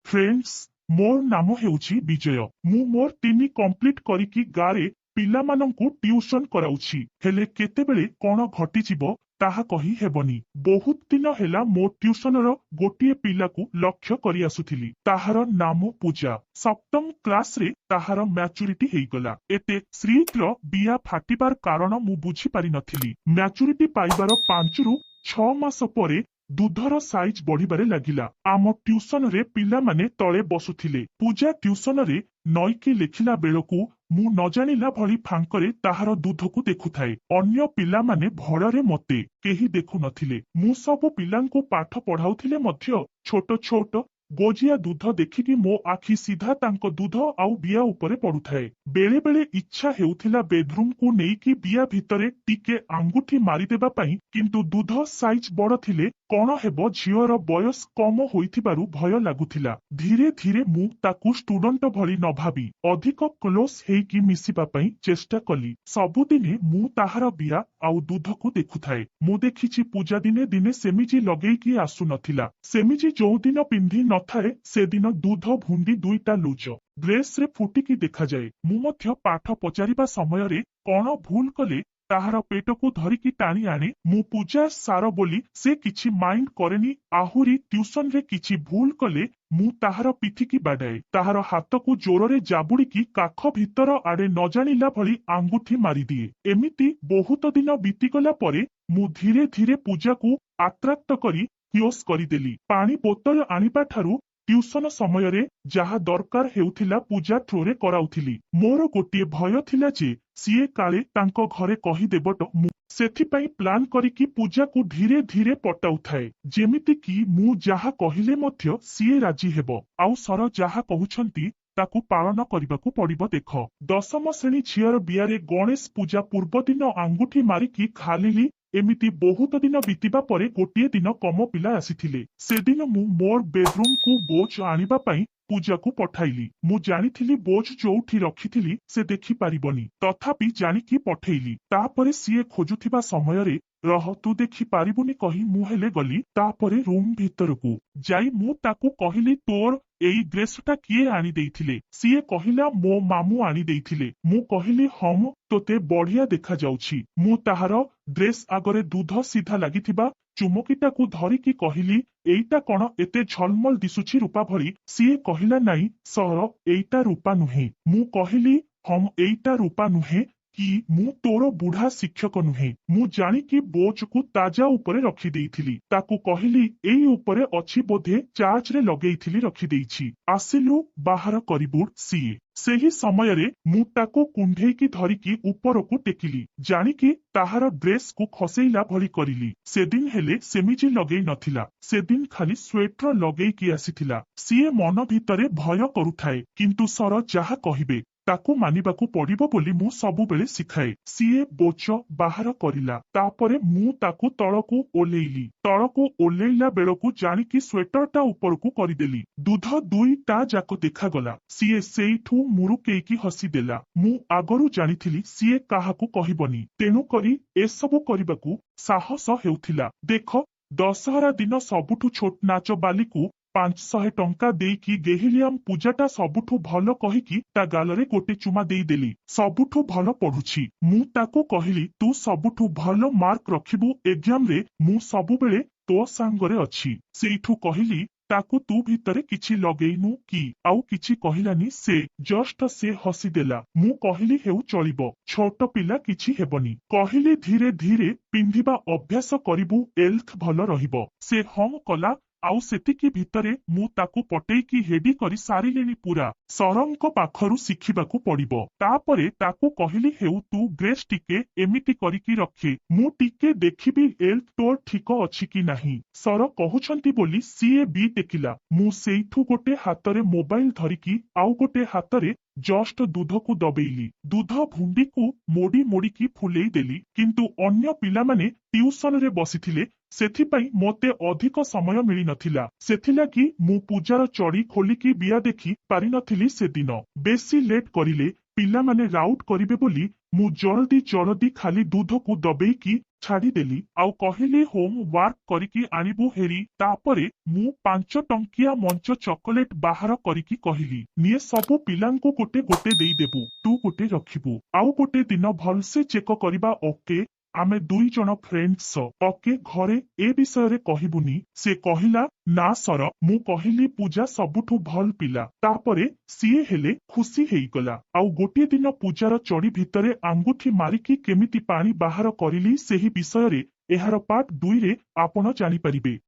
Friends मोर नाम हेउची विजय मु मोर 3 complete करिकी गारे पिलामानंकु ट्यूशन कराउछि हेले केतेबेले कोन घटिजिवो ताहा कहि हेबनी। बहुत दिन हेला मो ट्यूशनर गोटिए पिलाकु लक्ष्य करि आसुथिली। ताहार नाम पूजा। सप्तम क्लास रे ताहार मैच्योरिटी हेइगला। एते श्रीत्र बिया फाटिबार कारण मु बुझी पारि नथिली। मैच्योरिटी पाइबार 5 रु 6 मास परे दूधर साइज बढ़िबारे लागिला। आम ट्यूशन रे पिला माने तळे बसुथिले। पूजा ट्यूशन रे नईकी लेखिला बेलकू मु न जानिला भली फांकरे ताहार दूधकू देखुथाए। अन्य पिला माने भड़रे मते केही देखु नथिले। मु सबु पिलांकु पाठ पढ़ाउथिले मध्य छोट छोट गोजिया दूध देखिकी मो आखि सीधा तांको दूध आउ बिया उपरे पड़ुथाए। बेले बेले इच्छा हेउथिला बेडरूम को नेइकी बिया भितरे टिके आंगुठी मारिदेबा पई, किंतु दूध साइज बड़ थिले कौन हेबो झियर बयस कम होइथिबारु भय लागुथिला। धीरे धीरे मु ताकू स्टूडेंट भली न भाबी अधिक क्लोज हेइकी मिसिबा पई चेष्टा कली। सबुदिने मु ताहार बिया आउ दूधकू देखुथाए। मु देखिछि पूजा दिने दिने सेमिजी लगेइकी आसु नथिला। सेमिजी जो दिन पिंधि नथाए से दिन दूध भुंडी दुईटा लुच ड्रेस रे फुटिकी देखा जाए। मु मध्य पाठ पचारिबा समय रे कौन भूल कले ताहार पेटकू धरिकी टाणी आणे। मु पूजा सार बोली से किछि माइंड करेनी। आहुरी ट्यूशन रे किछि भूल कले मु ताहार पिठिकी बाडाए। ताहार हाथकू जोररे जाबुड़ीकी काख भितर आड़े न जानिला भली आंगुठी मारिदिए। एमिति बहुत दिन बीतीगला परे मु धीरे धीरे पूजाकू आट्राक्ट करी क्लोज करिदेली। पानी बोतल आनिबा ठारू ट्यूशन समय रे जहा दरकार हेउथिला पूजा थ्रोरे कराउथिली। मोर गोटिए भय थिला जे सीए काले तांको घरे कहि देबट मु सेथिपाई प्लान करिकी पूजाकू धीरे धीरे पटाउथाए। जेमिति कि मु जहा कहिले मध्य सीए राजी हेबो। आउ सर जहा कहुछंती ताकू पालन करबाकू पड़िबो। देख 10म श्रेणी झियर बियारे गणेश पूजा पूर्व दिन आंगुठी मारिकी खालिली। एमिति बहुत दिन बीतीबा परे गोटिए दिन कम पिला आसीथिले। सेदिन मु मोर बेडरूम को बोझ आनिबा पई पूजा को पठाइली। मु जानिथिली बोझ जोउठी रखिथिली से देखि पारिबनी, तथापि जानिकी पठेइली। तापरे सीए खोजुथिबा समय रे रह तू देखि पारिबुनी कही मु हेले गली। तापरे रूम भितरकू जाई मु ताकू कहिली तोर एई ड्रेसटा किए आनी देइथिले। सीए कहिला मो मामू आनी देइथिले। मु कहिली हम तोते बढ़िया देखा जाउछि। मु ताहार ड्रेस आगरे दूध सीधा लागिथिबा चुमकीटाकू धरिकी कहिली एइटा कण एते झलमल दिसुछि रूपा भली। सीए कहिला नाई सर एइटा रूपा नुहे। मु कहिली हम एइटा रूपा नुहे कि मु तोर बुढ़ा शिक्षक नुहे। मु जानिकी बोझकू ताजा उपरे रखी देइथिली। ताकू कहिली एई उपरे अछि बोधे चार्ज रे लगेइथिली रखी देइछि। आसिलु बाहर करिबुड सीए। सेही समय रे मु ताकू कुंढेइकी धरिकी उपरकू टेकिली। जानिकी ताहार ड्रेस को खसेइला भली करिली। सेदिन हेले सेमिजी लगेई नथिला। सेदिन खाली स्वेटर लगेइकी आसीथिला। सीए मन भितरे भय करुथाए, किंतु सर जहा कहिबे ताकू मानिबाकू पड़िबो बोली मु सबु बेले सिखाए। सीए बोझ बाहर करिला। तापरे मु ताकू तळकू ओलेइली। तळकू ओलेइला बेलकू जानिकी स्वेटरटा उपरकू करिदेली। दूध दुईटा जाको देखागला। सीए सेइठू मुरुकेइकी हसीदेला। मु आगरू जानिथिली सीए काहाकू कहिबनी, तेणु करी एसबु करिबाकू साहस हेउथिला। देख दशहरा दिन सबुठू छोट नाच बालीकू 500 टंका देइकी गेहिलियम पूजाटा सबुठू भल कहिकी ता गालरे गोटे चुमा देइदेली। सबुठू भल पढ़ुछि। मु ताकू कहिली तू सबुठू भल मार्क रखिबू एग्जाम रे, मु सबुबेले तो सांगरे अछि। सेइठू कहिली ताकू तू भितरे किछि लगेइनु कि? आउ किछि कहिलानी से जस्ट से हसीदेला। मु कहिली हेउ चलिबो, छोट पिला किछि हेबनी। कहिली धीरे धीरे पिंधिबा अभ्यास करिबू हेल्थ भल रहिबो। से हम कला। आउ सेतिकी भितरे मु ताकू पटेइकी हेडी करी सारिलेनी पूरा। सरंको पाखरू शिखिबाकू पड़िबो। तापरे ताकू कहिली हेउ तू ड्रेस टिके एमिति करिकी रखे, मु टिके देखिबी हेल्थ तोर ठीक अछि कि नाही। सर कहुछंती बोली सीए बी टेकिला। मु सेइठू गोटे हातरे मोबाइल धरिकी आउ गोटे हातरे जस्ट दूधकू दबेइली। दूध भुंडीकू मोड़ी मोड़ीकी फुलेई देली, किंतु अन्य पिलामाने ट्यूशन रे बसिथिले सेथिपाई मोते अधिक समय मिली नथिला। सेथिलागि मु पूजार चढ़ी खोलिकी बिया देखि पारि नथिली। सेदिन बेसी लेट करिले पिलामाने राउट करिवे बोली मु जल्दी जल्दी खाली दूधकू दबेइकी ଛାଡ଼ିଦେଲି ଆଉ କହିଲି ହୋମ ୱାର୍କ କରିକି ଆଣିବୁ ହେରି। ତାପରେ ମୁଁ 5 ଟଙ୍କିଆ ମଞ୍ଚ ଚକୋଲେଟ ବାହାର କରିକି କହିଲି, ନିଏ ସବୁ ପିଲାଙ୍କୁ ଗୋଟେ ଗୋଟେ ଦେଇଦେବୁ, ତୁ ଗୋଟେ ରଖିବୁ। ଆଉ ଗୋଟେ ଦିନ ଭଲସେ ଚେକ କରିବା ଓକେ। ଆମେ 2 ଜଣ ଫ୍ରେଣ୍ଡସ ଓକେ। ଘରେ ଏ ବିଷୟରେ କହିବୁନି। ସେ କହିଲା ନା ସର। ମୁଁ କହିଲି ପୂଜା ସବୁଠୁ ଭଲ ପିଲା। ତାପରେ ସିଏ ହେଲେ ଖୁସି ହେଇଗଲା। ଆଉ ଗୋଟିଏ ଦିନ ପୂଜାର ଚଡ଼ି ଭିତରେ ଆଙ୍ଗୁଠି ମାରିକି କେମିତି ପାଣି ବାହାର କରିଲି ସେହି ବିଷୟରେ ଏହାର ପାର୍ଟ 2ରେ ଆପଣ ଜାଣିପାରିବେ।